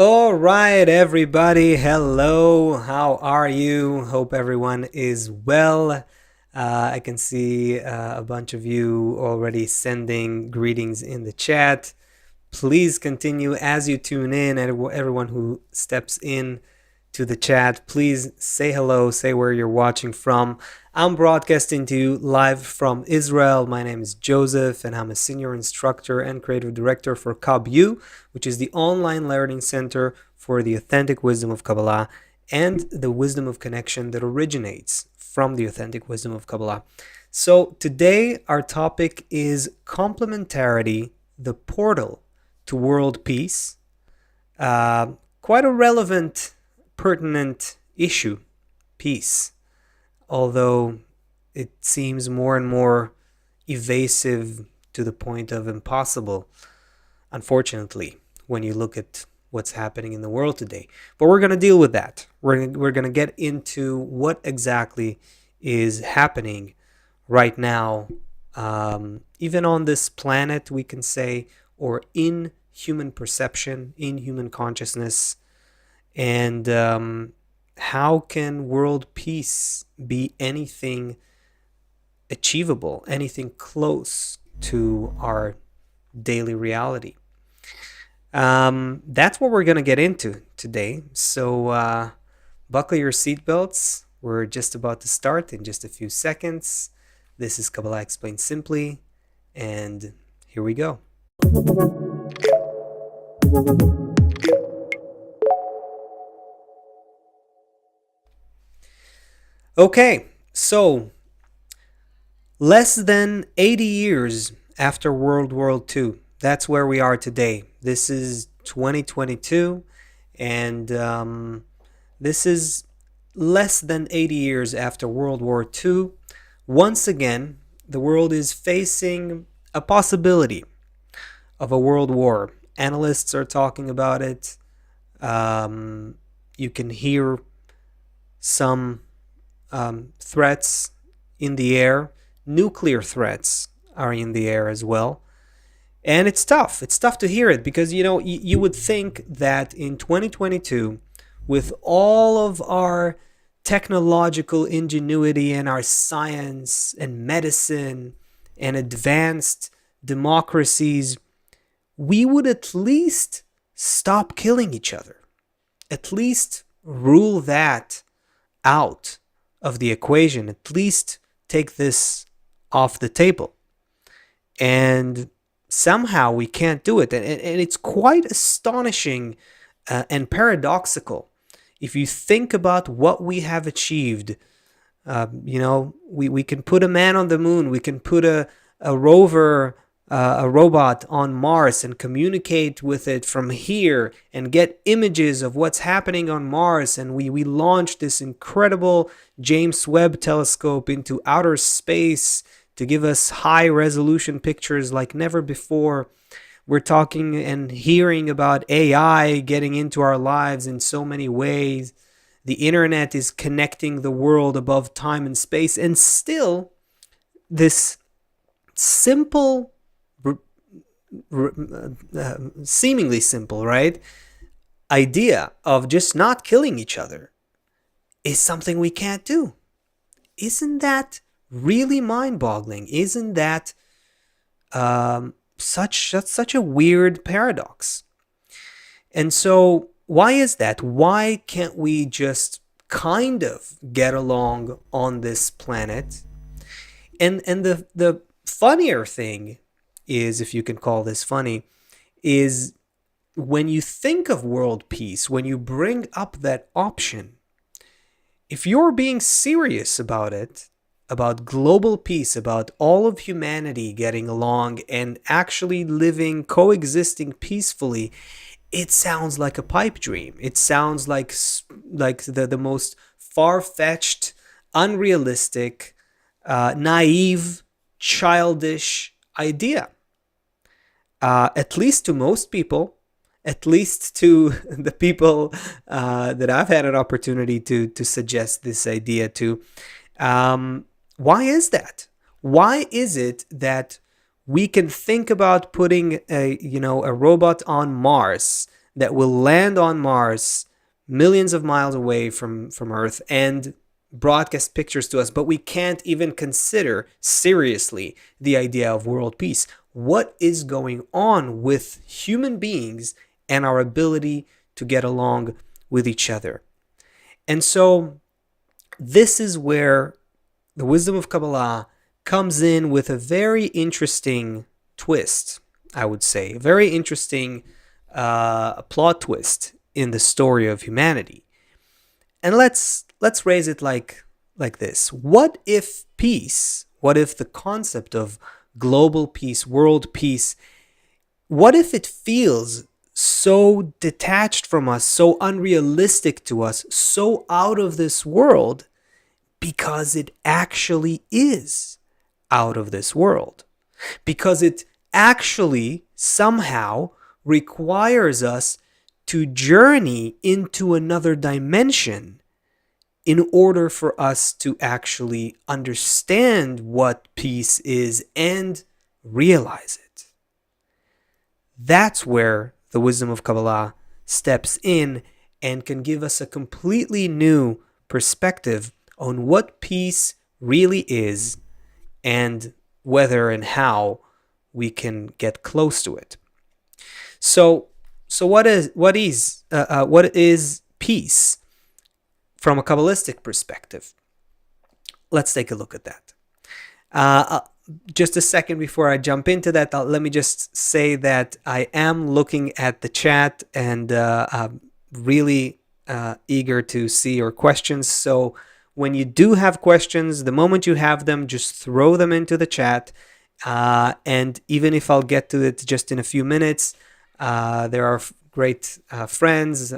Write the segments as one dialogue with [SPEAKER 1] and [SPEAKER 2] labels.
[SPEAKER 1] All right, everybody. Hello. How are you? Hope everyone is well. I can see a bunch of you already sending greetings in the chat. Please continue as you tune in, and everyone who steps in to the chat, please say hello, say where you're watching from. I'm broadcasting to you live from Israel. My name is Joseph, and I'm a senior instructor and creative director for KabU, which is the online learning center for the authentic wisdom of Kabbalah and the wisdom of connection that originates from the authentic wisdom of Kabbalah. So today our topic is complementarity, the portal to world peace. Quite a relevant, pertinent issue, peace, although it seems more and more evasive to the point of impossible, unfortunately, when you look at what's happening in the world today. But we're going to deal with that. We're going to get into what exactly is happening right now, even on this planet, we can say, or in human perception, in human consciousness, and how can world peace be anything achievable, anything close to our daily reality? That's what we're going to get into today. So buckle your seatbelts. We're just about to start in just a few seconds. This is Kabbalah Explained Simply, and here we go. Okay, so less than 80 years after World War II, that's where we are today. This is 2022, and this is less than 80 years after World War II. Once again, the world is facing a possibility of a world war. Analysts are talking about it. You can hear some threats in the air. Nuclear threats are in the air as well. And it's tough. It's tough to hear it because, you would think that in 2022, with all of our technological ingenuity and our science and medicine and advanced democracies, we would at least stop killing each other. At least rule that out of the equation. At least take this off the table. And somehow we can't do it. And it's quite astonishing and paradoxical. If you think about what we have achieved, we can put a man on the moon. We can put a rover, a robot on Mars and communicate with it from here and get images of what's happening on Mars. And we launched this incredible James Webb telescope into outer space to give us high resolution pictures like never before. We're talking and hearing about AI getting into our lives in so many ways. The internet is connecting the world above time and space. And still, this simple, seemingly simple, right, idea of just not killing each other is something we can't do. Isn't that really mind-boggling? Isn't that such a weird paradox? And so why is that? Why can't we just kind of get along on this planet? And the funnier thing is, if you can call this funny, is when you think of world peace, when you bring up that option, if you're being serious about it, about global peace, about all of humanity getting along and actually living, coexisting peacefully, it sounds like a pipe dream. It sounds like the most far-fetched, unrealistic, naive, childish idea. At least to most people, at least to the people that I've had an opportunity to suggest this idea to. Why is that? Why is it that we can think about putting a robot on Mars that will land on Mars millions of miles away from Earth and broadcast pictures to us, but we can't even consider seriously the idea of world peace. What is going on with human beings and our ability to get along with each other? And so this is where the wisdom of Kabbalah comes in with a very interesting twist, I would say. A very interesting plot twist in the story of humanity. And let's raise it like this. What if peace, what if the concept of global peace, world peace, what if it feels so detached from us, so unrealistic to us, so out of this world, because it actually is out of this world? Because it actually somehow requires us to journey into another dimension in order for us to actually understand what peace is and realize it. That's where the wisdom of Kabbalah steps in and can give us a completely new perspective on what peace really is and whether and how we can get close to it. So what is peace from a Kabbalistic perspective? Let's take a look at that. Just a second before I jump into that, let me just say that I am looking at the chat and I'm really eager to see your questions. So when you do have questions, the moment you have them, just throw them into the chat. And even if I'll get to it just in a few minutes, there are great friends,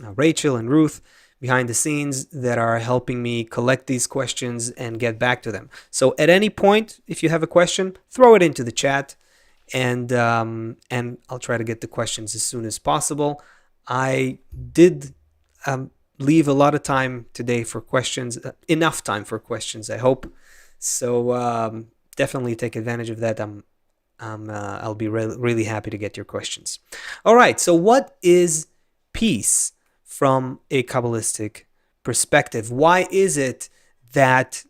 [SPEAKER 1] Rachel and Ruth, behind the scenes that are helping me collect these questions and get back to them. So at any point, if you have a question, throw it into the chat, and I'll try to get the questions as soon as possible. I did leave a lot of time today for questions, enough time for questions, I hope. So definitely take advantage of that. I'll be really happy to get your questions. All right, so what is peace from a Kabbalistic perspective? Why is it that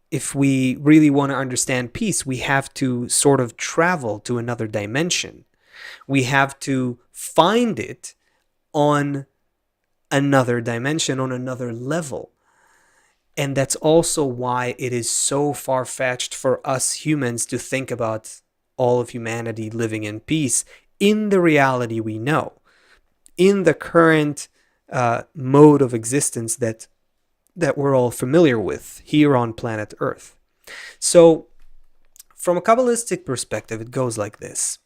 [SPEAKER 1] if we really want to understand peace, we have to sort of travel to another dimension? We have to find it on another dimension, on another level. And that's also why it is so far-fetched for us humans to think about all of humanity living in peace in the reality we know, in the current mode of existence that we're all familiar with here on planet Earth. So from a Kabbalistic perspective, it goes like this.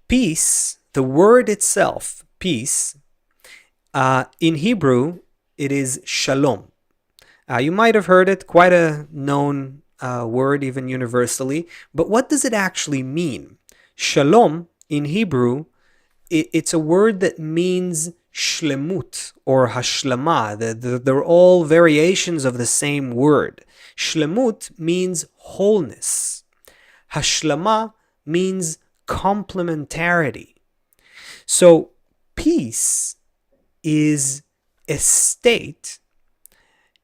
[SPEAKER 1] Peace, the word itself, peace, in Hebrew, it is shalom. You might have heard it, quite a known word even universally, but what does it actually mean? Shalom in Hebrew, it's a word that means shlemut or hashlama. They're all variations of the same word. Shlemut means wholeness. Hashlama means complementarity. So peace is a state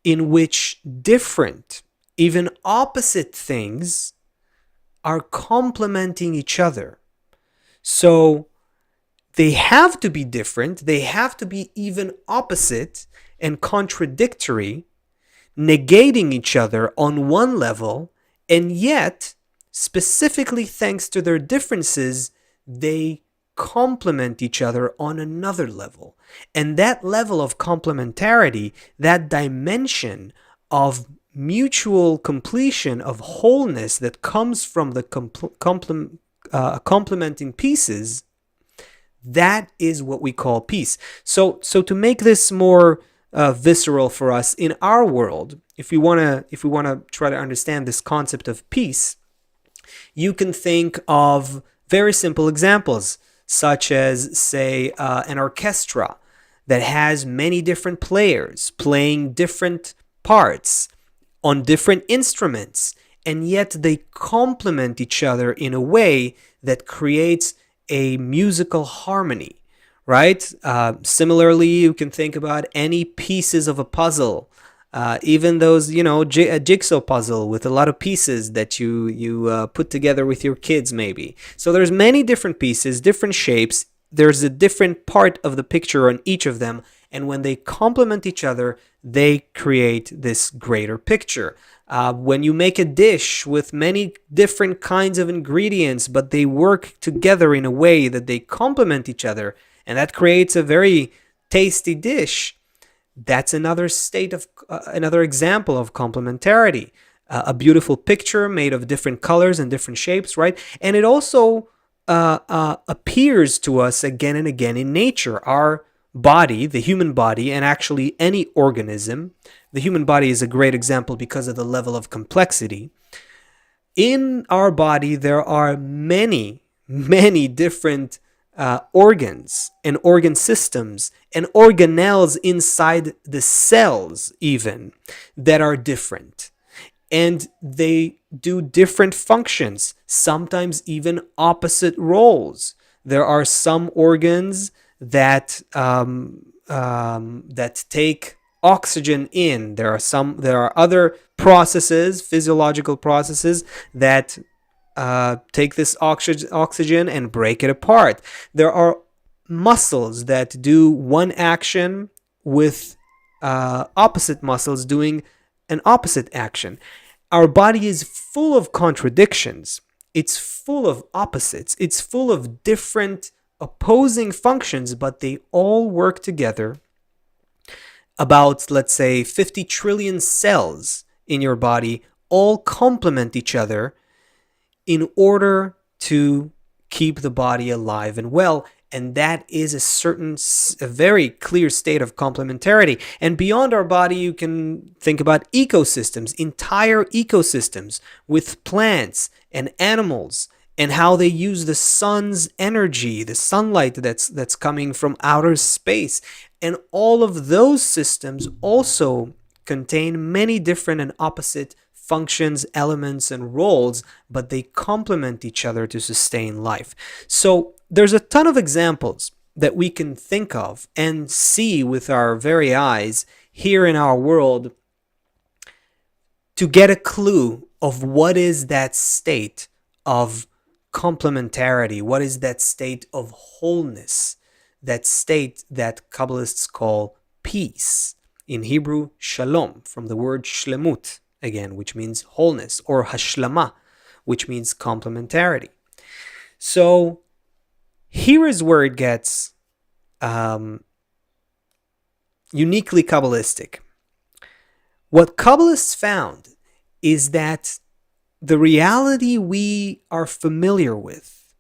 [SPEAKER 1] in which different, even opposite things are complementing each other. So they have to be different, they have to be even opposite and contradictory, negating each other on one level, and yet, specifically thanks to their differences, they complement each other on another level. And that level of complementarity, that dimension of mutual completion, of wholeness that comes from the complementing pieces, that is what we call peace. So to make this more visceral for us in our world, if we want to try to understand this concept of peace, you can think of very simple examples, such as, say, an orchestra that has many different players playing different parts on different instruments, and yet they complement each other in a way that creates a musical harmony, right? Similarly, you can think about any pieces of a puzzle, even those, a jigsaw puzzle with a lot of pieces that you put together with your kids, maybe. So there's many different pieces, different shapes. There's a different part of the picture on each of them, and when they complement each other, they create this greater picture. When you make a dish with many different kinds of ingredients, but they work together in a way that they complement each other, and that creates a very tasty dish. That's another example of complementarity. A beautiful picture made of different colors and different shapes, right? And it also appears to us again and again in nature. Our body, the human body, and actually any organism. The human body is a great example because of the level of complexity. In our body, there are many, many different organs and organ systems and organelles inside the cells, even, that are different. And they do different functions, sometimes even opposite roles. There are some organs that that take oxygen in. There are other processes, physiological processes, that take this oxygen and break it apart. There are muscles that do one action with opposite muscles doing an opposite action. Our body is full of contradictions. It's full of opposites. It's full of different opposing functions, but they all work together. About, let's say, 50 trillion cells in your body all complement each other in order to keep the body alive and well. And that is a very clear state of complementarity. And beyond our body, you can think about ecosystems, entire ecosystems with plants and animals, and how they use the sun's energy, the sunlight that's coming from outer space. And all of those systems also contain many different and opposite functions, elements, and roles, but they complement each other to sustain life. So there's a ton of examples that we can think of and see with our very eyes here in our world to get a clue of what is that state of complementarity, what is that state of wholeness, that state that Kabbalists call peace. In Hebrew, shalom, from the word shlemut, again, which means wholeness, or hashlama, which means complementarity. So here is where it gets uniquely Kabbalistic. What Kabbalists found is that the reality we are familiar with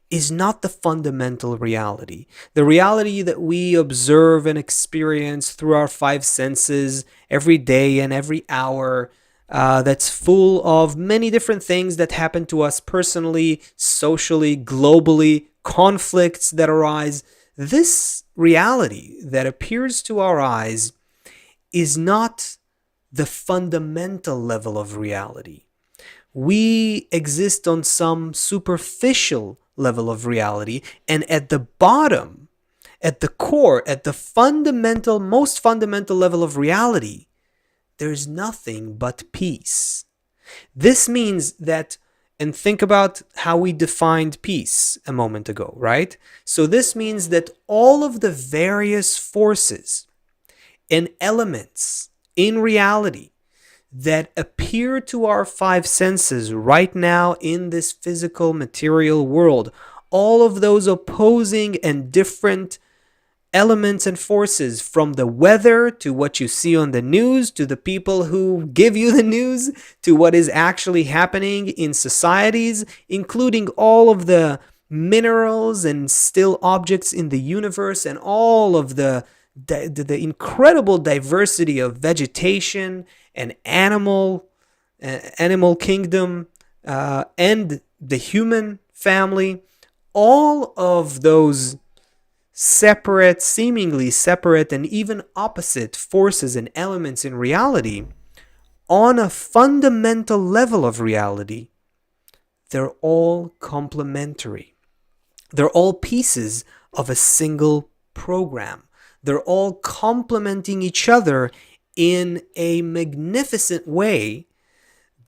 [SPEAKER 1] is not the fundamental reality. The reality that we observe and experience through our five senses every day and every hour, that's full of many different things that happen to us personally, socially, globally, conflicts that arise. This reality that appears to our eyes is not the fundamental level of reality. We exist on some superficial level of reality, and at the bottom, at the core, at the most fundamental level of reality, there's nothing but peace. This means that, and think about how we defined peace a moment ago, right? So this means that all of the various forces and elements in reality that appear to our five senses right now in this physical material world, all of those opposing and different elements and forces, from the weather to what you see on the news, to the people who give you the news, to what is actually happening in societies, including all of the minerals and still objects in the universe, and all of the incredible diversity of vegetation and animal kingdom, and the human family. All of those seemingly separate and even opposite forces and elements in reality, on a fundamental level of reality, they're all complementary. They're all pieces of a single program. They're all complementing each other in a magnificent way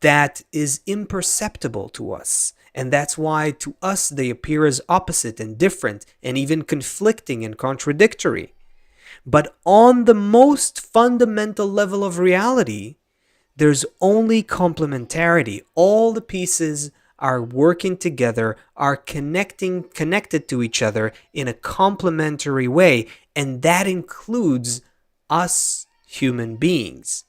[SPEAKER 1] that is imperceptible to us. And that's why to us they appear as opposite and different and even conflicting and contradictory. But on the most fundamental level of reality, there's only complementarity. All the pieces are working together, are connected to each other in a complementary way, and that includes us human beings.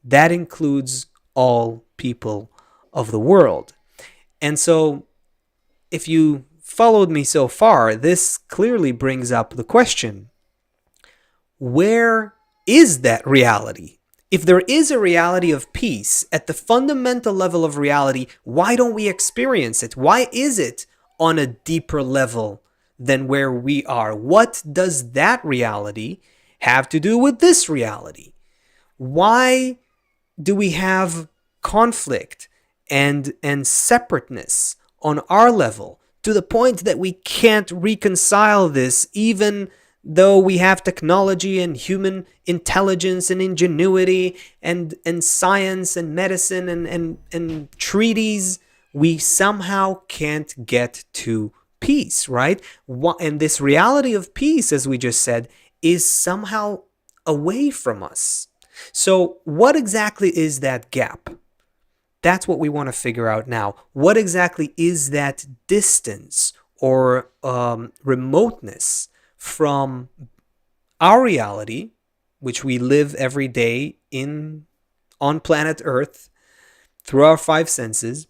[SPEAKER 1] That includes all people of the world. And so, if you followed me so far, this clearly brings up the question, where is that reality? If there is a reality of peace at the fundamental level of reality, why don't we experience it? Why is it on a deeper level than where we are? What does that reality have to do with this reality? Why do we have conflict and separateness on our level to the point that we can't reconcile this, even though we have technology and human intelligence and ingenuity and science and medicine and treaties? We somehow can't get to peace, right? And this reality of peace, as we just said, is somehow away from us. So what exactly is that gap? That's what we want to figure out now. What exactly is that distance or remoteness from our reality, which we live every day on planet Earth through our five senses,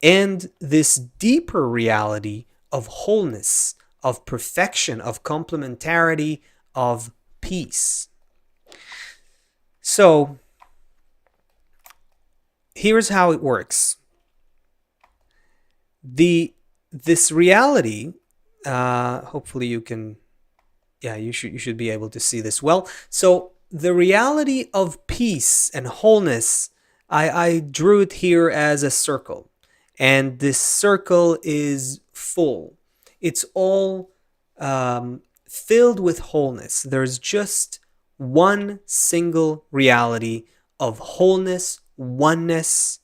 [SPEAKER 1] and this deeper reality of wholeness, of perfection, of complementarity, of peace? So, here's how it works. This reality, hopefully you can, you should be able to see this well. So the reality of peace and wholeness, I drew it here as a circle, and this circle is full. It's all filled with wholeness. There's just one single reality of wholeness, oneness,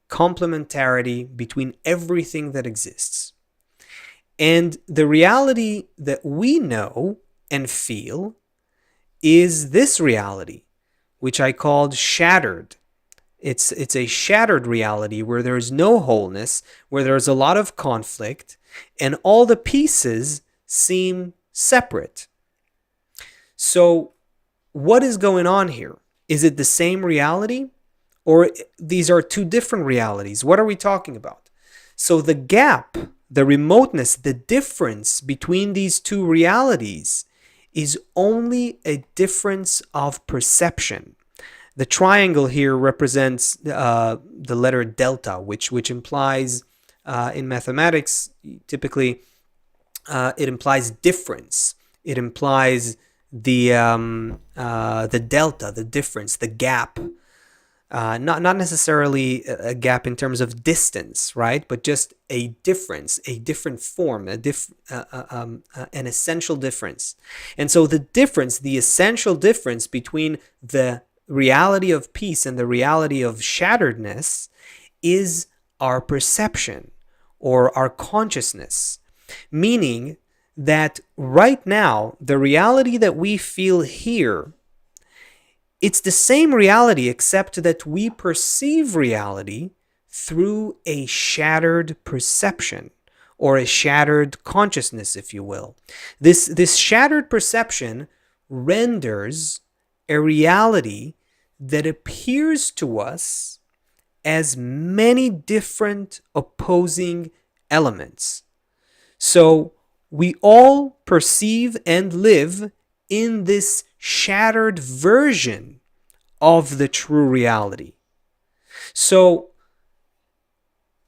[SPEAKER 1] complementarity between everything that exists. And the reality that we know and feel is this reality, which I called shattered. It's a shattered reality where there's no wholeness, where there's a lot of conflict, and all the pieces seem separate. So, what is going on here? Is it the same reality? Or these are two different realities? What are we talking about? So the gap, the remoteness, the difference between these two realities is only a difference of perception. The triangle here represents the letter delta, which implies, in mathematics, typically, it implies difference. It implies the delta, the difference, the gap. Not necessarily a gap in terms of distance, right? But just a difference, a different form, an essential difference. And so the difference, the essential difference between the reality of peace and the reality of shatteredness is our perception or our consciousness. Meaning that right now, the reality that we feel here, it's the same reality, except that we perceive reality through a shattered perception or a shattered consciousness, if you will. This shattered perception renders a reality that appears to us as many different opposing elements. So we all perceive and live in this shattered version of the true reality. So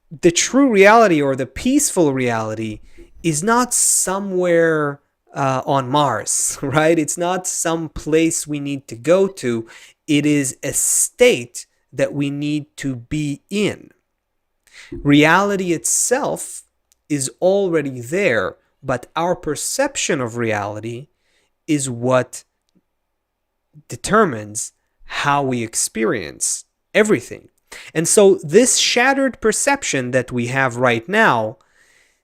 [SPEAKER 1] the true reality or the peaceful reality is not somewhere on Mars, right? It's not some place we need to go to. It is a state that we need to be in. Reality itself is already there, but our perception of reality is what determines how we experience everything. And so this shattered perception that we have right now,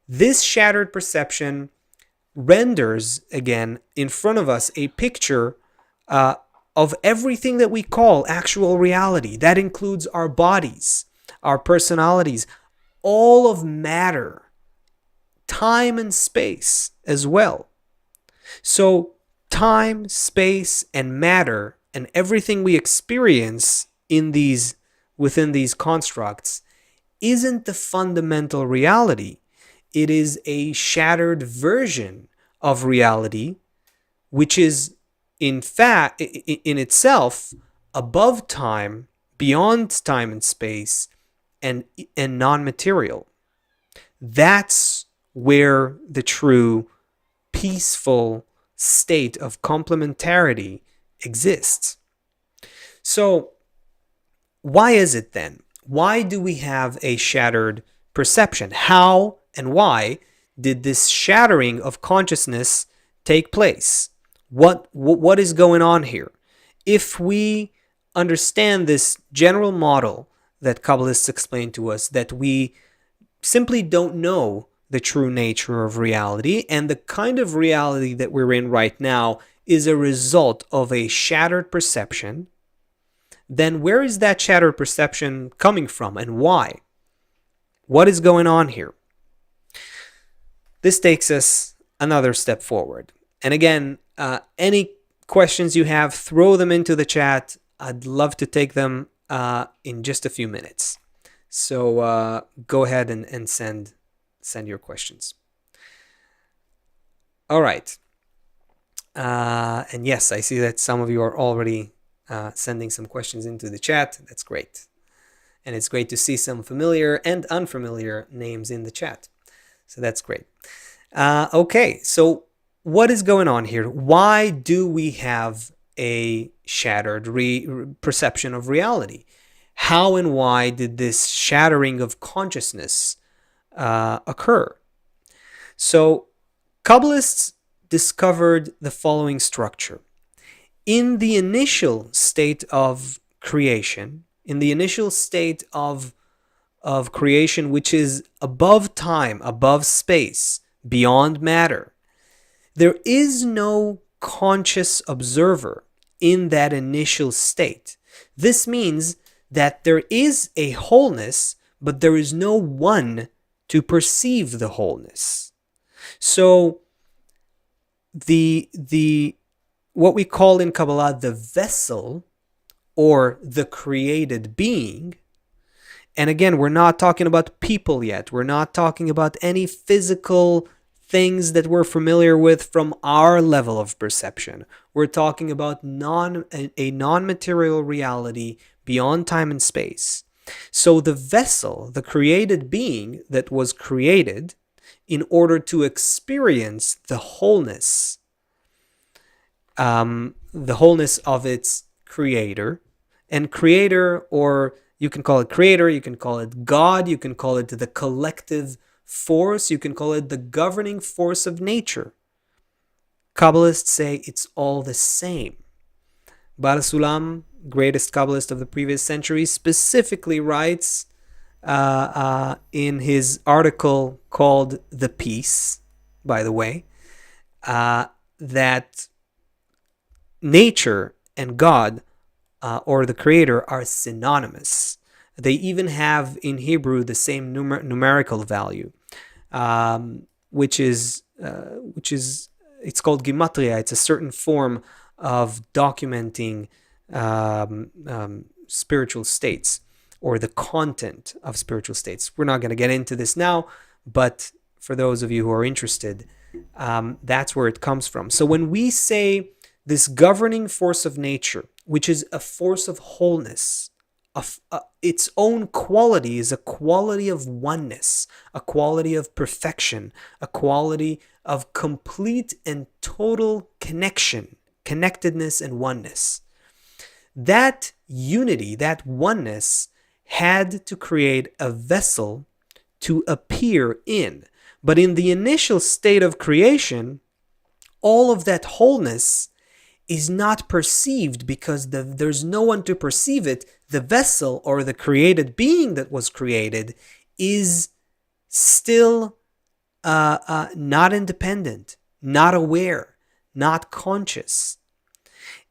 [SPEAKER 1] this shattered perception renders, again, in front of us a picture of everything that we call actual reality. That includes our bodies, our personalities, all of matter, time and space as well. So time, space, and matter, and everything we experience within these constructs isn't the fundamental reality. It is a shattered version of reality, which is in fact in itself above time, beyond time and space, and non-material. That's where the true peaceful state of complementarity exists. So why is it then? Why do we have a shattered perception? How and why did this shattering of consciousness take place? What is going on here? If we understand this general model that Kabbalists explain to us, that we simply don't know the true nature of reality, and the kind of reality that we're in right now is a result of a shattered perception, then where is that shattered perception coming from and why? What is going on here? This takes us another step forward. And again, any questions you have, throw them into the chat. I'd love to take them in just a few minutes. So go ahead and send your questions. All right. And yes, I see that some of you are already sending some questions into the chat. That's great. And it's great to see some familiar and unfamiliar names in the chat. So that's great. Okay, so what is going on here? Why do we have a shattered perception of reality? How and why did this shattering of consciousness occur? So Kabbalists discovered the following structure. In the initial state of creation, in the initial state of creation, which is above time, above space, beyond matter, there is no conscious observer in that initial state. This means that there is a wholeness, but there is no one to perceive the wholeness. So the what we call in Kabbalah the vessel, or the created being, and again, we're not talking about people yet. We're not talking about any physical things that we're familiar with from our level of perception. We're talking about a non-material reality beyond time and space. So the vessel, the created being that was created in order to experience the wholeness of its creator. And creator, or you can call it creator, you can call it God, you can call it the collective force, you can call it the governing force of nature. Kabbalists say it's all the same. Baal Sulam, greatest Kabbalist of the previous century, specifically writes in his article called The Peace, by the way, that nature and God, or the creator, are synonymous. They even have in Hebrew the same numerical value, which is it's called gematria. It's a certain form of documenting spiritual states, or the content of spiritual states. We're not going to get into this now, but for those of you who are interested, that's where it comes from. So when we say this governing force of nature, which is a force of wholeness, its own quality is a quality of oneness, a quality of perfection, a quality of complete and total connection, connectedness and oneness. That unity, that oneness, had to create a vessel to appear in. But in the initial state of creation, all of that wholeness is not perceived because there's no one to perceive it. The vessel or the created being that was created is still not independent, not aware, not conscious.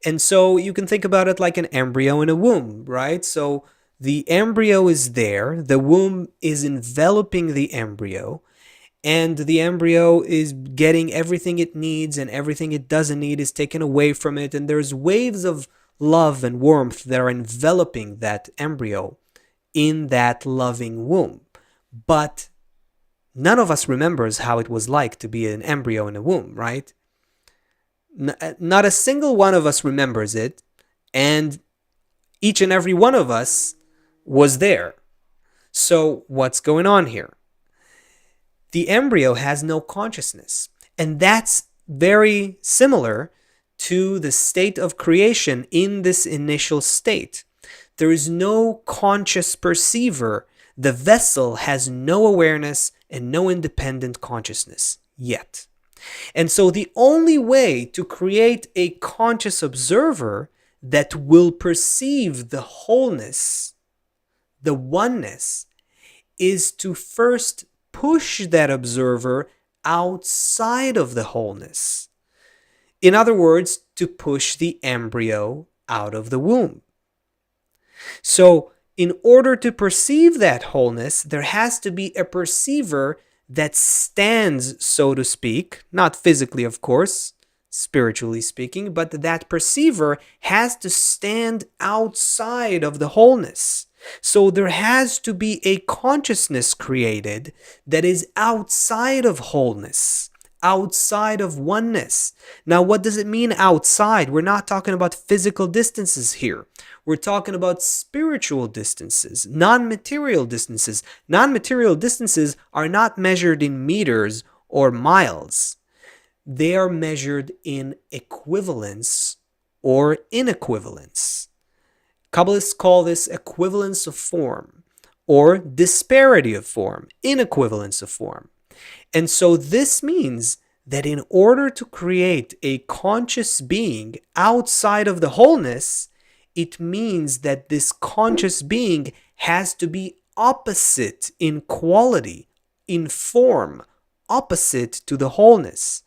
[SPEAKER 1] And so you can think about it like an embryo in a womb, right? So the embryo is there, the womb is enveloping the embryo, and the embryo is getting everything it needs, and everything it doesn't need is taken away from it, and there's waves of love and warmth that are enveloping that embryo in that loving womb. But none of us remembers how it was like to be an embryo in a womb, right? Not a single one of us remembers it, and each and every one of us was there. So what's going on here? The embryo has no consciousness, and that's very similar to the state of creation in this initial state. There is no conscious perceiver. The vessel has no awareness and no independent consciousness yet. And so the only way to create a conscious observer that will perceive the wholeness, the oneness, is to first push that observer outside of the wholeness. In other words, to push the embryo out of the womb. So, in order to perceive that wholeness, there has to be a perceiver that stands, so to speak, not physically, of course, spiritually speaking, but that perceiver has to stand outside of the wholeness. So there has to be a consciousness created that is outside of wholeness, outside of oneness. Now, what does it mean outside? We're not talking about physical distances here. We're talking about spiritual distances, non-material distances. Non-material distances are not measured in meters or miles. They are measured in equivalence or inequivalence. Kabbalists call this equivalence of form or disparity of form, inequivalence of form. And so this means that in order to create a conscious being outside of the wholeness, it means that this conscious being has to be opposite in quality, in form, opposite to the wholeness.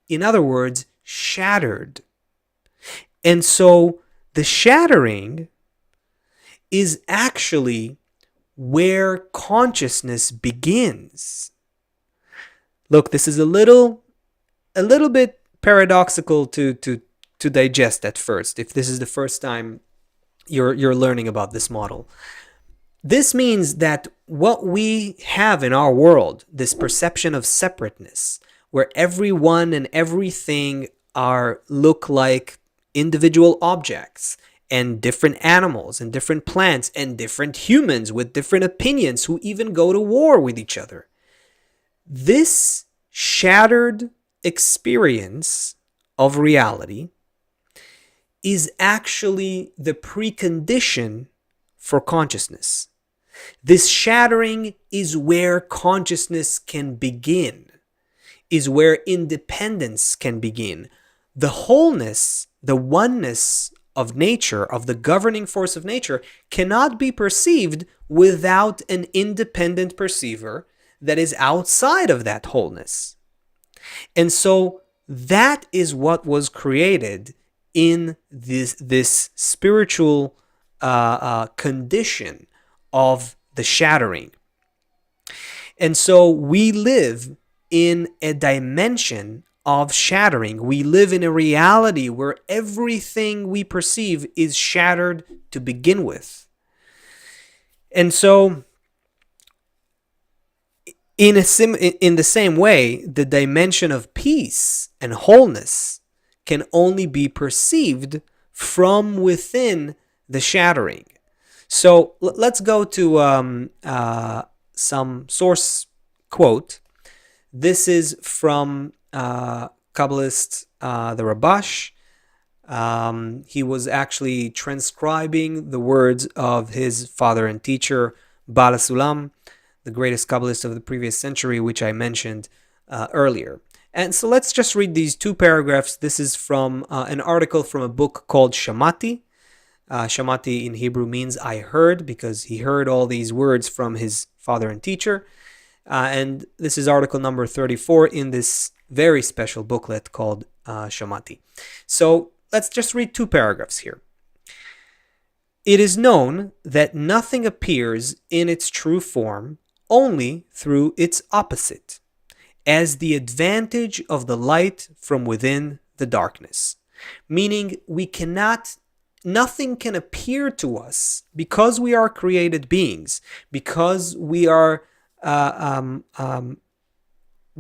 [SPEAKER 1] In other words, shattered. And so the shattering is actually where consciousness begins. Look, this is a little bit paradoxical to digest at first, if this is the first time you're learning about this model. This means that what we have in our world, this perception of separateness, where everyone and everything look like individual objects, and different animals and different plants and different humans with different opinions who even go to war with each other. This shattered experience of reality is actually the precondition for consciousness. This shattering is where consciousness can begin, is where independence can begin. The wholeness, the oneness of nature, of the governing force of nature, cannot be perceived without an independent perceiver that is outside of that wholeness. And so that is what was created in this spiritual condition of the shattering. And so we live in a dimension of shattering. We live in a reality where everything we perceive is shattered to begin with. And so in the same way, the dimension of peace and wholeness can only be perceived from within the shattering. So let's go to some source quote. This is from Kabbalist the Rabash. He was actually transcribing the words of his father and teacher, Baal Sulam, the greatest Kabbalist of the previous century, which I mentioned earlier. And so let's just read these two paragraphs. This is from an article from a book called Shamati. Shamati in Hebrew means I heard, because he heard all these words from his father and teacher. And this is article number 34 in this very special booklet called Shamati. So let's just read two paragraphs here. It is known that nothing appears in its true form only through its opposite, as the advantage of the light from within the darkness. Meaning nothing can appear to us because we are created beings, because we are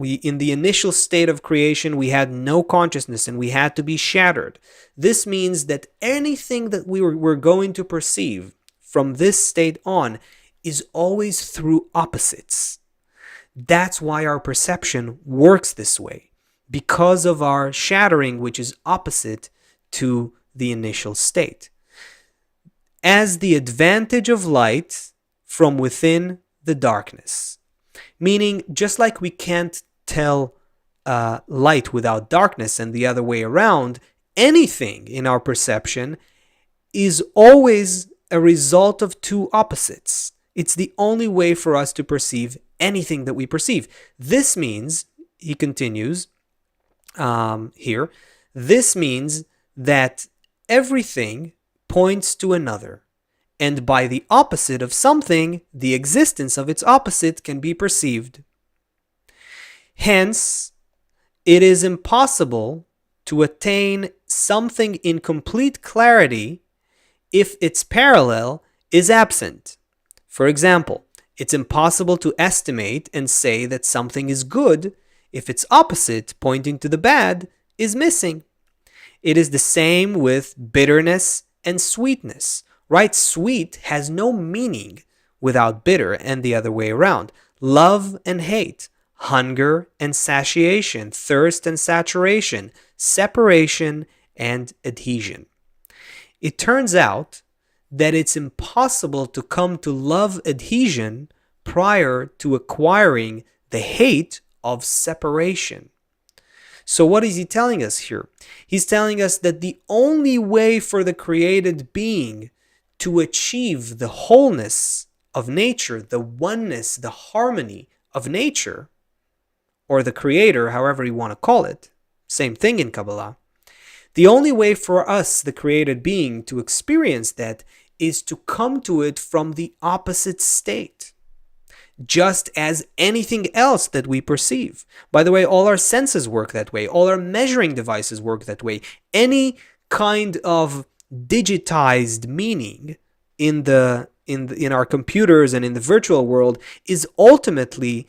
[SPEAKER 1] in the initial state of creation, we had no consciousness and we had to be shattered. This means that anything that we're going to perceive from this state on is always through opposites. That's why our perception works this way, because of our shattering, which is opposite to the initial state. As the advantage of light from within the darkness. Meaning, just like we can't tell light without darkness and the other way around, anything in our perception is always a result of two opposites. It's the only way for us to perceive anything that we perceive. This means, he continues here, this means that everything points to another. And by the opposite of something, the existence of its opposite can be perceived. Hence, it is impossible to attain something in complete clarity if its parallel is absent. For example, it's impossible to estimate and say that something is good if its opposite, pointing to the bad, is missing. It is the same with bitterness and sweetness. Right? Sweet has no meaning without bitter, and the other way around. Love and hate, hunger and satiation, thirst and saturation, separation and adhesion. It turns out that it's impossible to come to love adhesion prior to acquiring the hate of separation. So what is he telling us here? He's telling us that the only way for the created being to achieve the wholeness of nature, the oneness, the harmony of nature, or the creator, however you want to call it, same thing in Kabbalah, the only way for us, the created being, to experience that is to come to it from the opposite state, just as anything else that we perceive. By the way, all our senses work that way. All our measuring devices work that way. Any kind of digitized meaning in our computers and in the virtual world is ultimately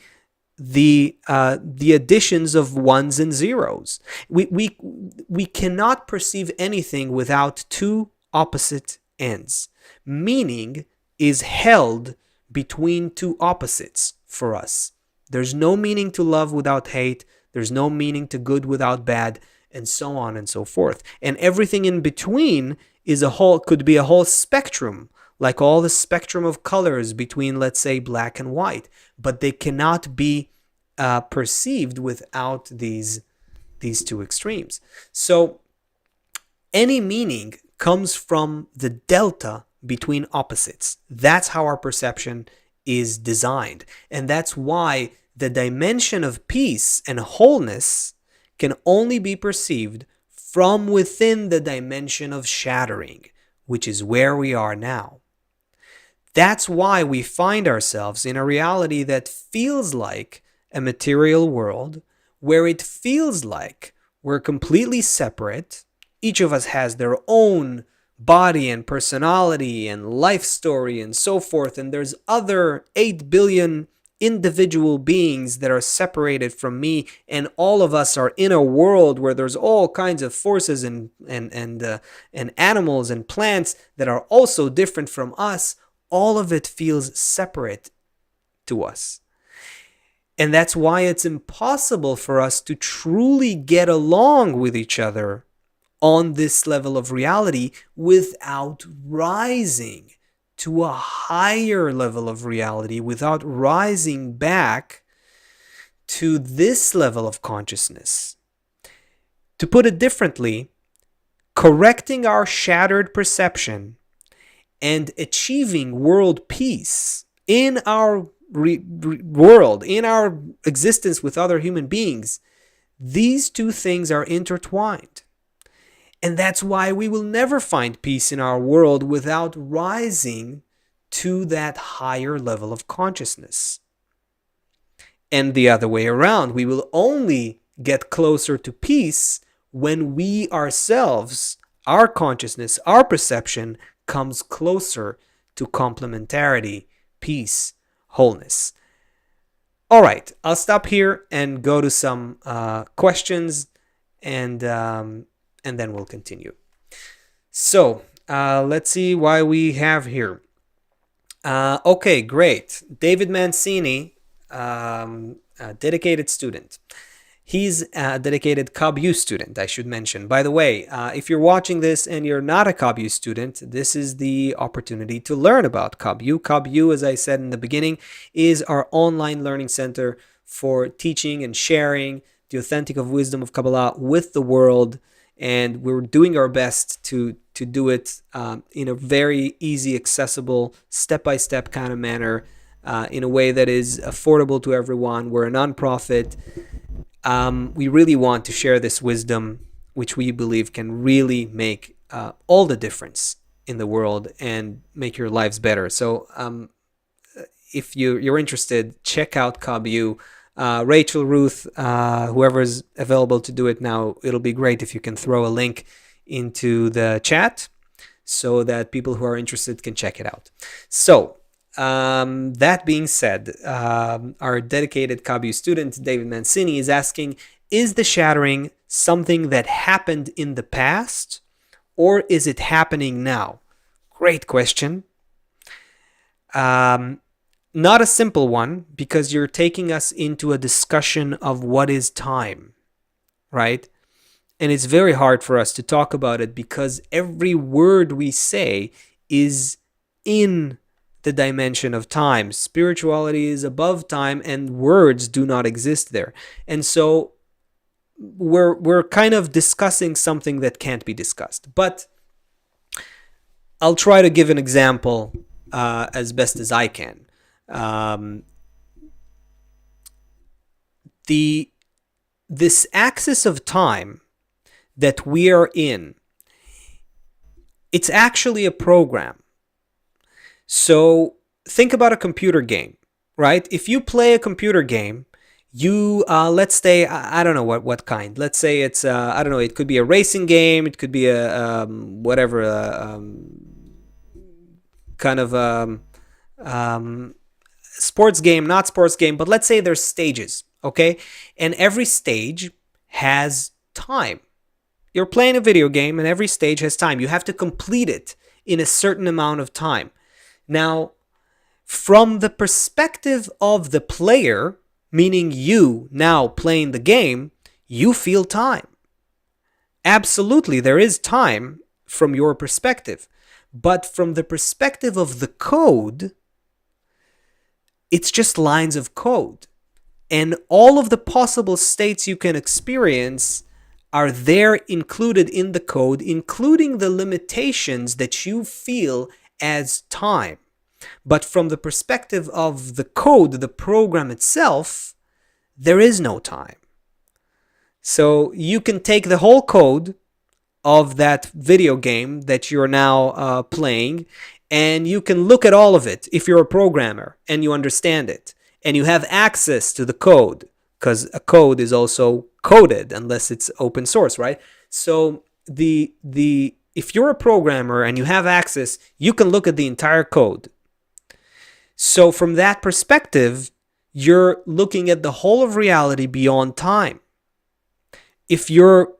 [SPEAKER 1] the additions of ones and zeros. We cannot perceive anything without two opposite ends. Meaning is held between two opposites for us. There's no meaning to love without hate. There's no meaning to good without bad, and so on and so forth. And everything in between could be a whole spectrum, like all the spectrum of colors between, let's say, black and white, but they cannot be perceived without these two extremes. So any meaning comes from the delta between opposites. That's how our perception is designed. And that's why the dimension of peace and wholeness can only be perceived from within the dimension of shattering, which is where we are now. That's why we find ourselves in a reality that feels like a material world, where it feels like we're completely separate. Each of us has their own body and personality and life story and so forth, and there's other 8 billion individual beings that are separated from me, and all of us are in a world where there's all kinds of forces and animals and plants that are also different from us. All of it feels separate to us. And that's why it's impossible for us to truly get along with each other on this level of reality without rising to a higher level of reality without rising back to this level of consciousness. To put it differently, correcting our shattered perception and achieving world peace in our world, in our existence with other human beings, these two things are intertwined. And that's why we will never find peace in our world without rising to that higher level of consciousness. And the other way around, we will only get closer to peace when we ourselves, our consciousness, our perception, comes closer to complementarity, peace, wholeness. All right, I'll stop here and go to some questions, and then we'll continue. So let's see why we have here. Okay, great. David Mancini, a dedicated student. He's a dedicated KabU student, I should mention. By the way, if you're watching this and you're not a KabU student, this is the opportunity to learn about KabU. KabU, as I said in the beginning, is our online learning center for teaching and sharing the authentic of wisdom of Kabbalah with the world. And we're doing our best to do it in a very easy, accessible, step-by-step kind of manner, in a way that is affordable to everyone. We're a nonprofit. We really want to share this wisdom, which we believe can really make all the difference in the world and make your lives better. So if you're interested, check out KabU. Rachel, Ruth, whoever's available to do it now, it'll be great if you can throw a link into the chat so that people who are interested can check it out. So that being said, our dedicated KabU student, David Mancini, is asking, is the shattering something that happened in the past, or is it happening now? Great question. Not a simple one, because you're taking us into a discussion of what is time, right? And it's very hard for us to talk about it because every word we say is in the dimension of time. Spirituality is above time and words do not exist there. And so we're kind of discussing something that can't be discussed. But I'll try to give an example as best as I can. This axis of time that we are in, it's actually a program. So think about a computer game, right? If you play a computer game, you let's say I don't know what kind. Let's say it's I don't know. It could be a racing game. It could be a whatever kind of sports game, not sports game. But let's say there's stages, okay? And every stage has time. You're playing a video game, and every stage has time. You have to complete it in a certain amount of time. Now, from the perspective of the player, meaning you now playing the game, you feel time. Absolutely, there is time from your perspective. But from the perspective of the code, it's just lines of code. And all of the possible states you can experience are there included in the code, including the limitations that you feel as time. But from the perspective of the code, the program itself, there is no time. So you can take the whole code of that video game that you're now playing, and you can look at all of it if you're a programmer and you understand it, and you have access to the code, because a code is also coded unless it's open source, right? So if you're a programmer and you have access, you can look at the entire code. So from that perspective, you're looking at the whole of reality beyond time. If you're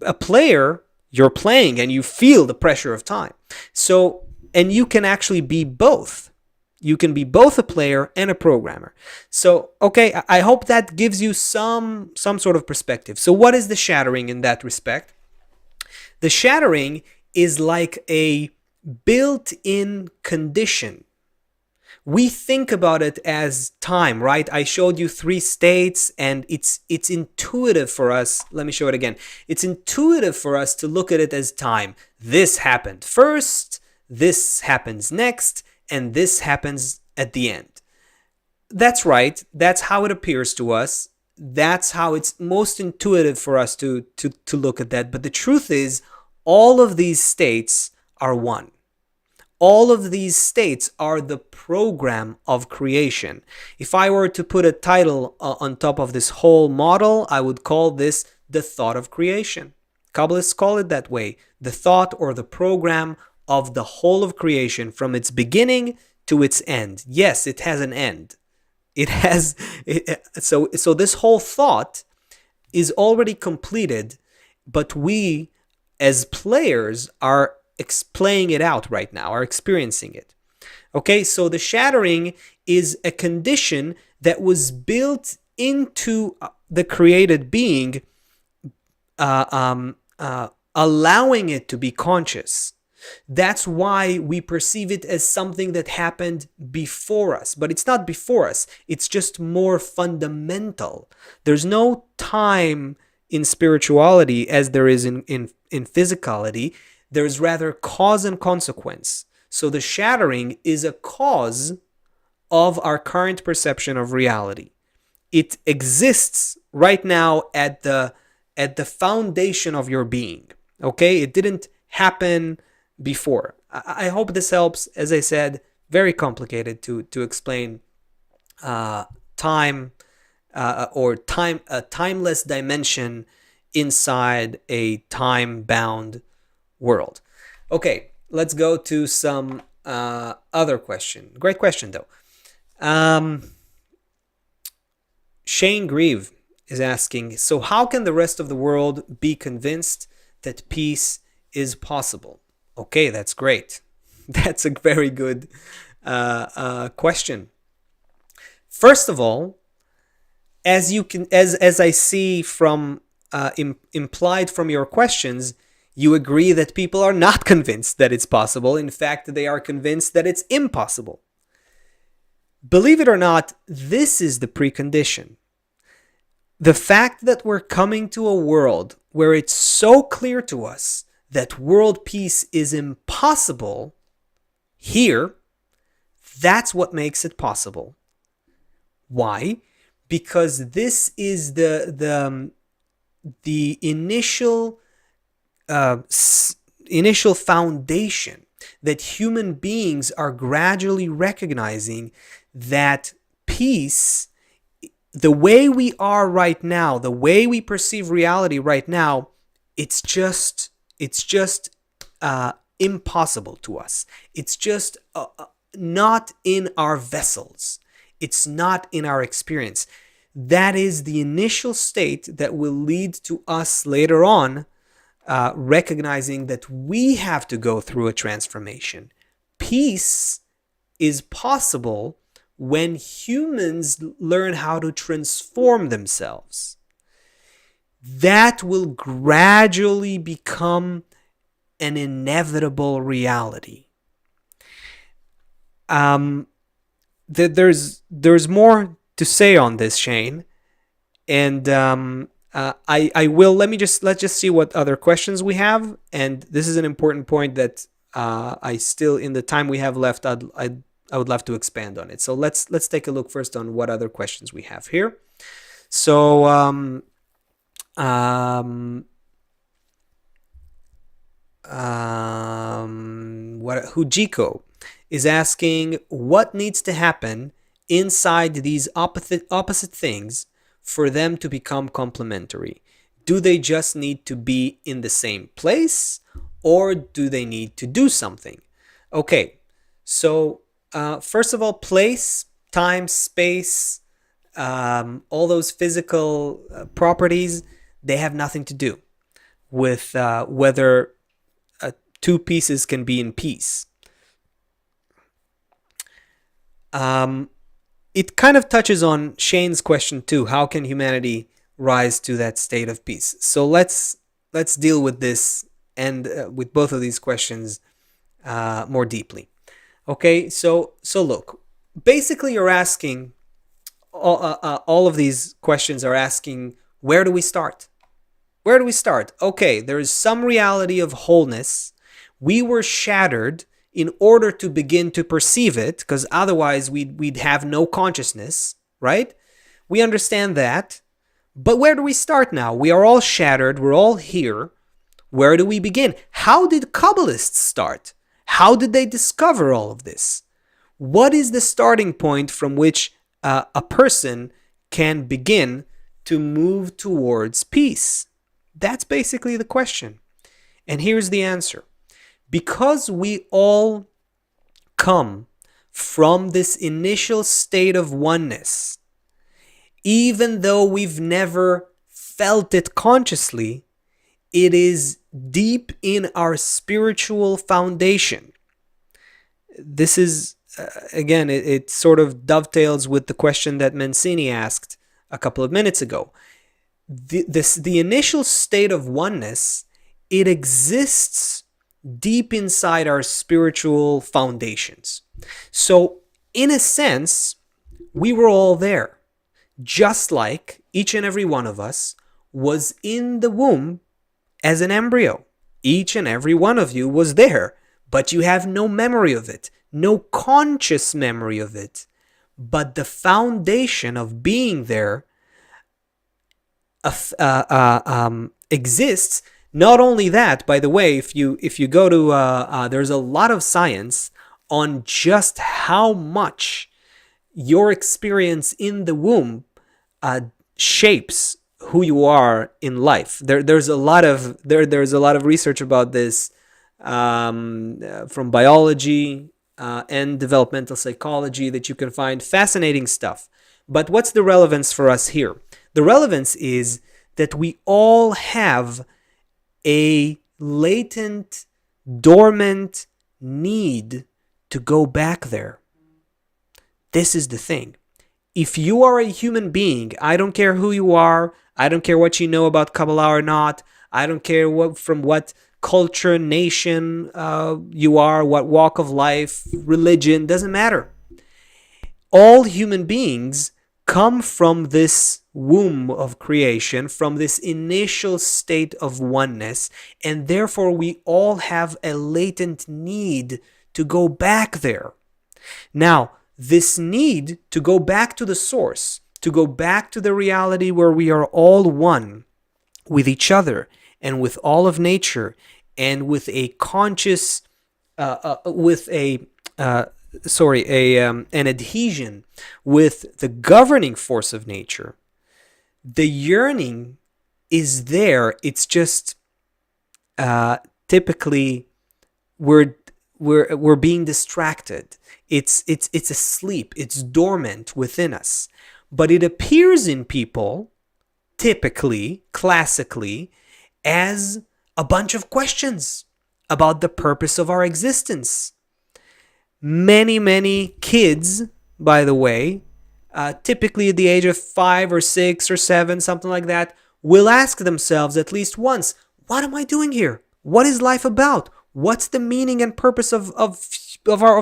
[SPEAKER 1] a player, you're playing and you feel the pressure of time. So, and you can actually be both. You can be both a player and a programmer. So, okay, I hope that gives you some sort of perspective. So what is the shattering in that respect? The shattering is like a built-in condition. We think about it as time, right? I showed you 3 states, and it's intuitive for us. Let me show it again. It's intuitive for us to look at it as time. This happened first, this happens next, and this happens at the end. That's right. That's how it appears to us. That's how it's most intuitive for us to look at that. But the truth is, all of these states are one. All of these states are the program of creation. If I were to put a title on top of this whole model, I would call this the thought of creation. Kabbalists call it that way, the thought or the program of the whole of creation from its beginning to its end. Yes, it has an end. So this whole thought is already completed, but we as players are playing it out right now, are experiencing it. Okay, so the shattering is a condition that was built into the created being, allowing it to be conscious. That's why we perceive it as something that happened before us. But it's not before us. It's just more fundamental. There's no time in spirituality as there is in physicality. There's rather cause and consequence. So the shattering is a cause of our current perception of reality. It exists right now at the foundation of your being. Okay? It didn't happen before. I hope this helps. As I said, very complicated to explain time or a timeless dimension inside a time-bound world. Okay, let's go to some other question. Great question, though. Shane Grieve is asking, so how can the rest of the world be convinced that peace is possible? Okay, that's great. That's a very good question. First of all, as I see from implied from your questions, you agree that people are not convinced that it's possible. In fact, they are convinced that it's impossible. Believe it or not, this is the precondition. The fact that we're coming to a world where it's so clear to us that world peace is impossible here, that's what makes it possible. Why? Because this is the initial foundation that human beings are gradually recognizing that peace, the way we are right now, the way we perceive reality right now, it's just impossible to us. It's just not in our vessels. It's not in our experience. That is the initial state that will lead to us later on recognizing that we have to go through a transformation. Peace is possible when humans learn how to transform themselves. That will gradually become an inevitable reality. There's more to say on this, Shane, and I will. Let's just see what other questions we have, and this is an important point that I still, in the time we have left, I would love to expand on it. So let's take a look first on what other questions we have here. So Hujiko is asking, what needs to happen inside these opposite things for them to become complementary? Do they just need to be in the same place, or do they need to do something? Okay, so first of all, place, time, space, all those physical properties, they have nothing to do with whether two pieces can be in peace. It kind of touches on Shane's question too. How can humanity rise to that state of peace? So let's deal with this and with both of these questions more deeply. Okay, so look, basically you're asking, all of these questions are asking, where do we start? Where do we start? Okay, there is some reality of wholeness. We were shattered in order to begin to perceive it, because otherwise we'd have no consciousness, right? We understand that. But where do we start now? We are all shattered. We're all here. Where do we begin? How did Kabbalists start? How did they discover all of this? What is the starting point from which a person can begin to move towards peace? That's basically the question. And here's the answer. Because we all come from this initial state of oneness, even though we've never felt it consciously, it is deep in our spiritual foundation. This is, again, it sort of dovetails with the question that Mancini asked a couple of minutes ago. The initial state of oneness, it exists deep inside our spiritual foundations. So, in a sense, we were all there. Just like each and every one of us was in the womb as an embryo. Each and every one of you was there, but you have no memory of it, no conscious memory of it. But the foundation of being there exists. Not only that, by the way, if you go to there's a lot of science on just how much your experience in the womb shapes who you are in life. There's a lot of research about this from biology and developmental psychology that you can find. Fascinating stuff. But what's the relevance for us here? The relevance is that we all have a latent, dormant need to go back there. This is the thing. If you are a human being, I don't care who you are, I don't care what you know about Kabbalah or not, I don't care from what culture, nation you are, what walk of life, religion, doesn't matter. All human beings come from this womb of creation, from this initial state of oneness, and therefore we all have a latent need to go back there. Now, this need to go back to the source, to go back to the reality where we are all one with each other and with all of nature, and with a conscious, an adhesion with the governing force of nature. The yearning is there. It's just typically we're being distracted. It's asleep. It's dormant within us. But it appears in people, typically, classically, as a bunch of questions about the purpose of our existence. Many kids, by the way, typically at the age of 5 or 6 or 7, something like that, will ask themselves at least once, what am I doing here? What is life about? What's the meaning and purpose of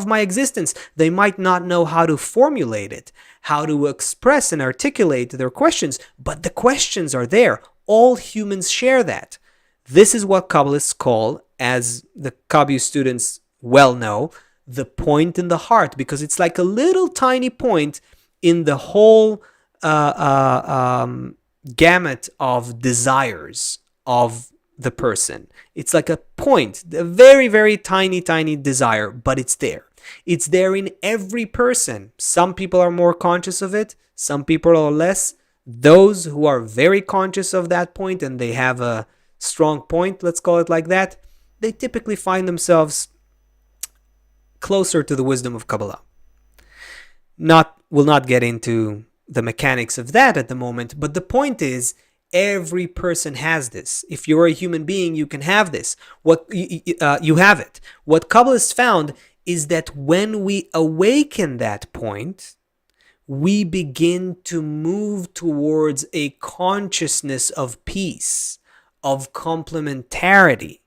[SPEAKER 1] my existence? They might not know how to formulate it, how to express and articulate their questions, but the questions are there. All humans share that. This is what Kabbalists call, as the Kabbalah students well know, the point in the heart, because it's like a little tiny point in the whole gamut of desires of the person. It's like a point, a very, very tiny desire, but it's there. It's there in every person. Some people are more conscious of it, some people are less. Those who are very conscious of that point and they have a strong point, let's call it like that, they typically find themselves closer to the wisdom of Kabbalah. We'll not get into the mechanics of that at the moment, but the point is, every person has this. If you're a human being, you can have this. You have it. What Kabbalists found is that when we awaken that point, we begin to move towards a consciousness of peace, of complementarity.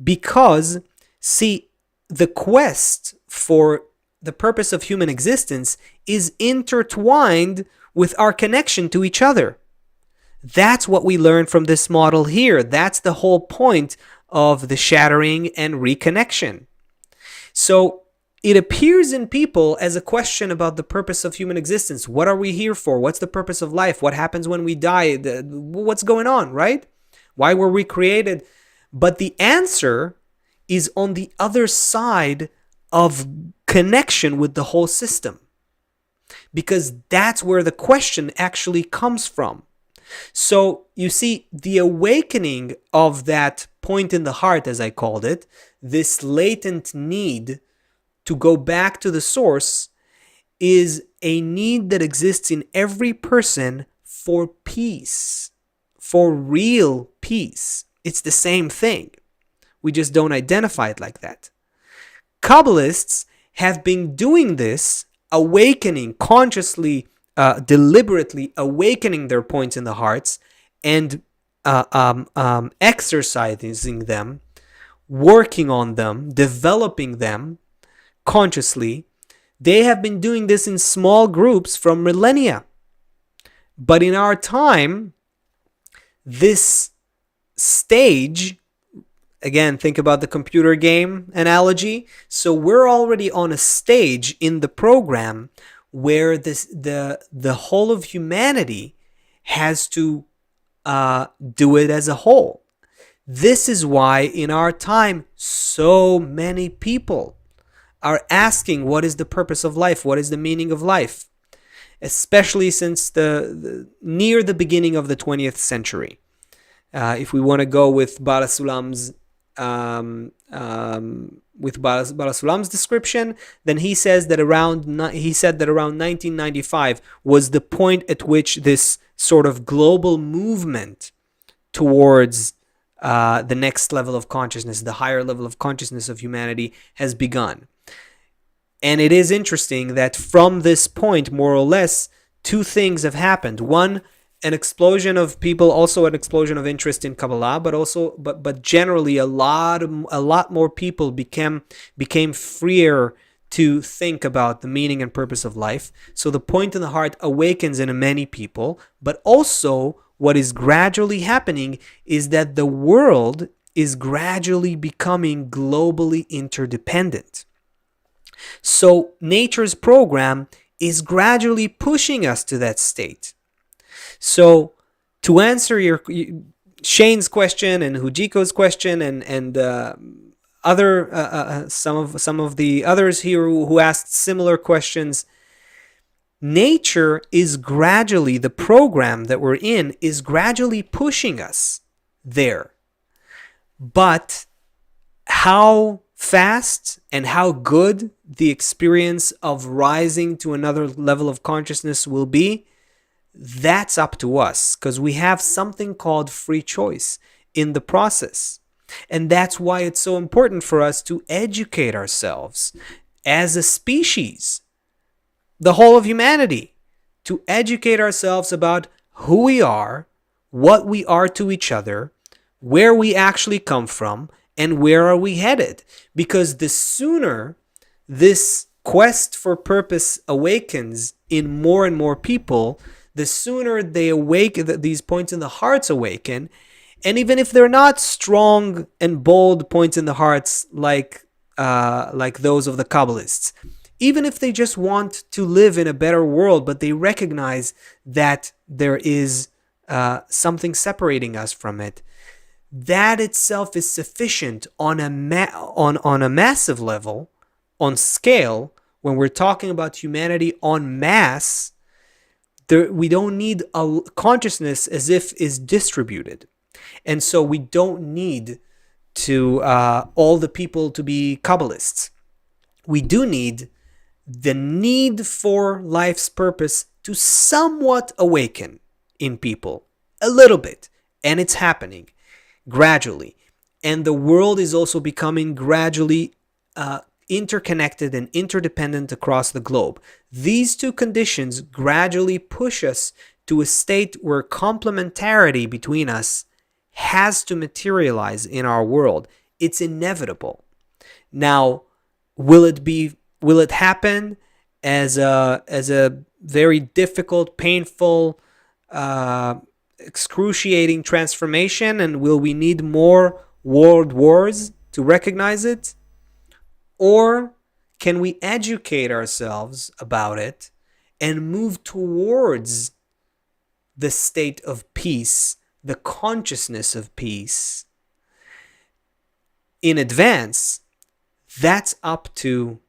[SPEAKER 1] Because, see, the quest for the purpose of human existence is intertwined with our connection to each other. That's what we learn from this model here. That's the whole point of the shattering and reconnection. So it appears in people as a question about the purpose of human existence. What are we here for? What's the purpose of life? What happens when we die? What's going on, right? Why were we created? But the answer is on the other side of connection with the whole system, because that's where the question actually comes from. So you see, the awakening of that point in the heart, as I called it, this latent need to go back to the source, is a need that exists in every person for peace, for real peace. It's the same thing. We just don't identify it like that. Kabbalists have been doing this, awakening, consciously, deliberately awakening their points in the hearts and exercising them, working on them, developing them consciously. They have been doing this in small groups from millennia. But in our time, this stage, again, think about the computer game analogy. So we're already on a stage in the program where the whole of humanity has to do it as a whole. This is why in our time so many people are asking, what is the purpose of life? What is the meaning of life? Especially since near the beginning of the 20th century. If we want to go with Bala Sulam's description, then he said that around 1995 was the point at which this sort of global movement towards the next level of consciousness, the higher level of consciousness of humanity, has begun. And it is interesting that from this point, more or less, two things have happened. One, an explosion of people, also an explosion of interest in Kabbalah, but generally a lot more people became freer to think about the meaning and purpose of life. So the point in the heart awakens in many people, but also what is gradually happening is that the world is gradually becoming globally interdependent. So nature's program is gradually pushing us to that state. So to answer Shane's question and Hujiko's question and other some of the others here who asked similar questions, nature is gradually, the program that we're in is gradually pushing us there. But how fast and how good the experience of rising to another level of consciousness will be, that's up to us, because we have something called free choice in the process. And that's why it's so important for us to educate ourselves as a species, the whole of humanity, to educate ourselves about who we are, what we are to each other, where we actually come from, and where are we headed. Because the sooner this quest for purpose awakens in more and more people, the sooner they awaken, these points in the hearts awaken. And even if they're not strong and bold points in the hearts like those of the Kabbalists, even if they just want to live in a better world, but they recognize that there is something separating us from it, that itself is sufficient on a massive level, on scale. When we're talking about humanity en masse, we don't need a consciousness as if is distributed. And so we don't need to all the people to be Kabbalists. We do need the need for life's purpose to somewhat awaken in people, a little bit. And it's happening gradually. And the world is also becoming gradually interconnected and interdependent across the globe. These two conditions gradually push us to a state where complementarity between us has to materialize in our world. It's inevitable. Now, Will it happen as a very difficult, painful, excruciating transformation, and will we need more world wars to recognize it? Or can we educate ourselves about it and move towards the state of peace, the consciousness of peace in advance? That's up to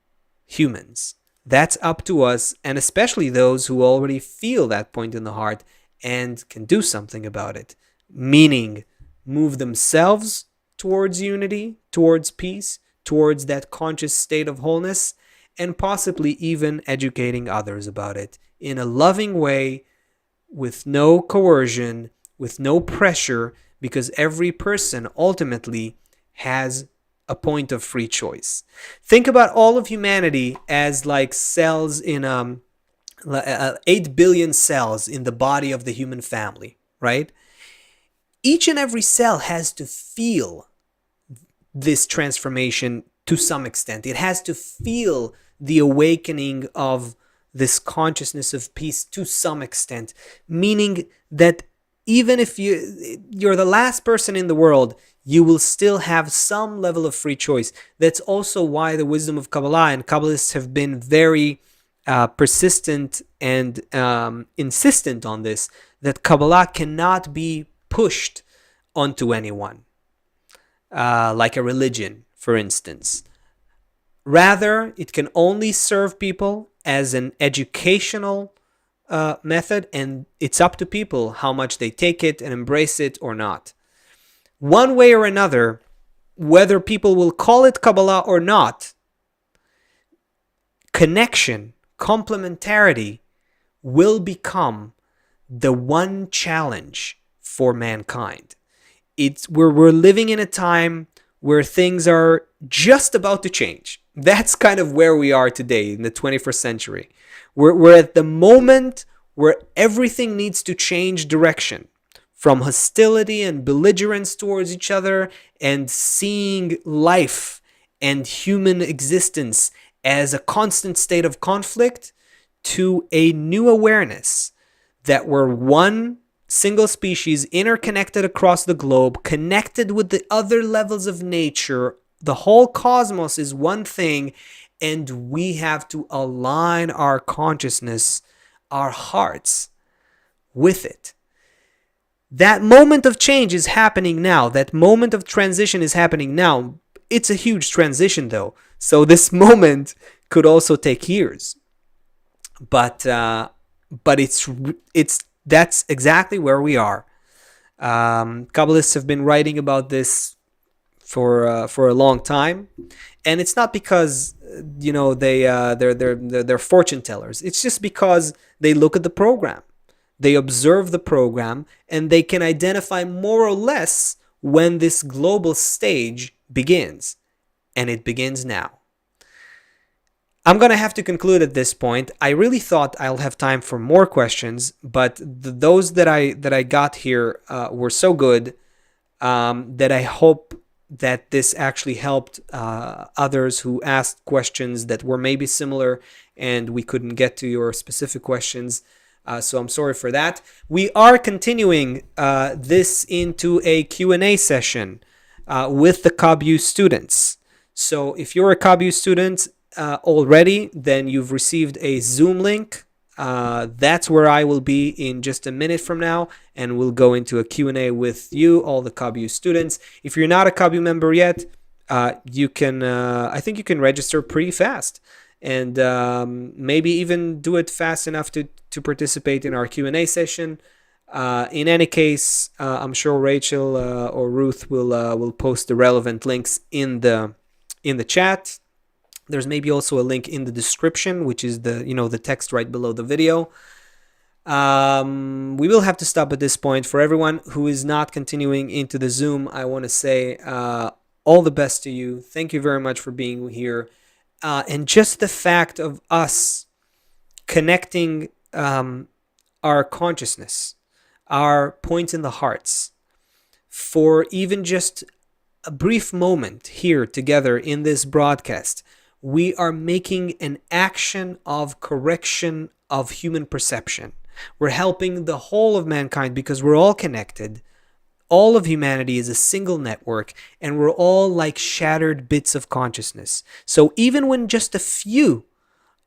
[SPEAKER 1] humans. That's up to us, and especially those who already feel that point in the heart and can do something about it. Meaning, move themselves towards unity, towards peace, towards that conscious state of wholeness, and possibly even educating others about it in a loving way, with no coercion, with no pressure, because every person ultimately has a point of free choice. Think about all of humanity as like cells in 8 billion cells in the body of the human family, right? Each and every cell has to feel this transformation to some extent. It has to feel the awakening of this consciousness of peace to some extent, meaning that even if you're the last person in the world, you will still have some level of free choice. That's also why the wisdom of Kabbalah and Kabbalists have been very persistent and insistent on this, that Kabbalah cannot be pushed onto anyone, like a religion, for instance. Rather, it can only serve people as an educational method, and it's up to people how much they take it and embrace it or not. One way or another, whether people will call it Kabbalah or not, connection, complementarity will become the one challenge for mankind. We're living in a time where things are just about to change. That's kind of where we are today in the 21st century. We're at the moment where everything needs to change direction, from hostility and belligerence towards each other and seeing life and human existence as a constant state of conflict, to a new awareness that we're one single species interconnected across the globe, connected with the other levels of nature. The whole cosmos is one thing, and we have to align our consciousness, our hearts, with it. That moment of change is happening now. That moment of transition is happening now. It's a huge transition, though. So this moment could also take years. But that's exactly where we are. Kabbalists have been writing about this for a long time, and it's not because they're fortune tellers. It's just because they look at the program. They observe the program, and they can identify more or less when this global stage begins. And it begins now. I'm going to have to conclude at this point. I really thought I'll have time for more questions, but those that I got here were so good that I hope that this actually helped others who asked questions that were maybe similar and we couldn't get to your specific questions. So I'm sorry for that. We are continuing this into a Q&A session with the KabU students. So if you're a KabU student already, then you've received a Zoom link. That's where I will be in just a minute from now, and we'll go into a Q&A with you, all the KabU students. If you're not a KabU member yet, you can. I think you can register pretty fast, and maybe even do it fast enough to participate in our Q&A session. In any case, I'm sure Rachel or Ruth will post the relevant links in the chat. There's maybe also a link in the description, which is the text right below the video. We will have to stop at this point. For everyone who is not continuing into the Zoom, I want to say all the best to you. Thank you very much for being here. And just the fact of us connecting our consciousness, our point in the hearts, for even just a brief moment here together in this broadcast, We are making an action of correction of human perception. We're helping the whole of mankind because we're all connected. All of humanity is a single network, and we're all like shattered bits of consciousness. So even when just a few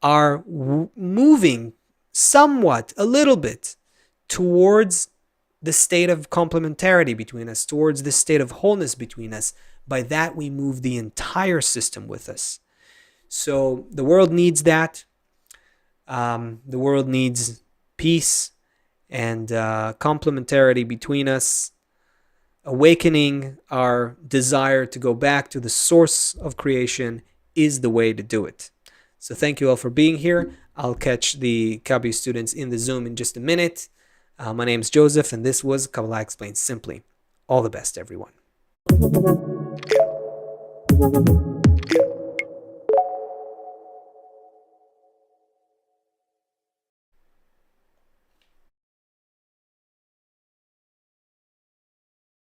[SPEAKER 1] are moving somewhat, a little bit, towards the state of complementarity between us, towards the state of wholeness between us, by that we move the entire system with us. So the world needs that. The world needs peace and complementarity between us, awakening our desire to go back to the source of creation is the way to do it. So thank you all for being here. I'll catch the Kabbalah students in the Zoom in just a minute. My name is Joseph, and this was Kabbalah Explained Simply. All the best, everyone.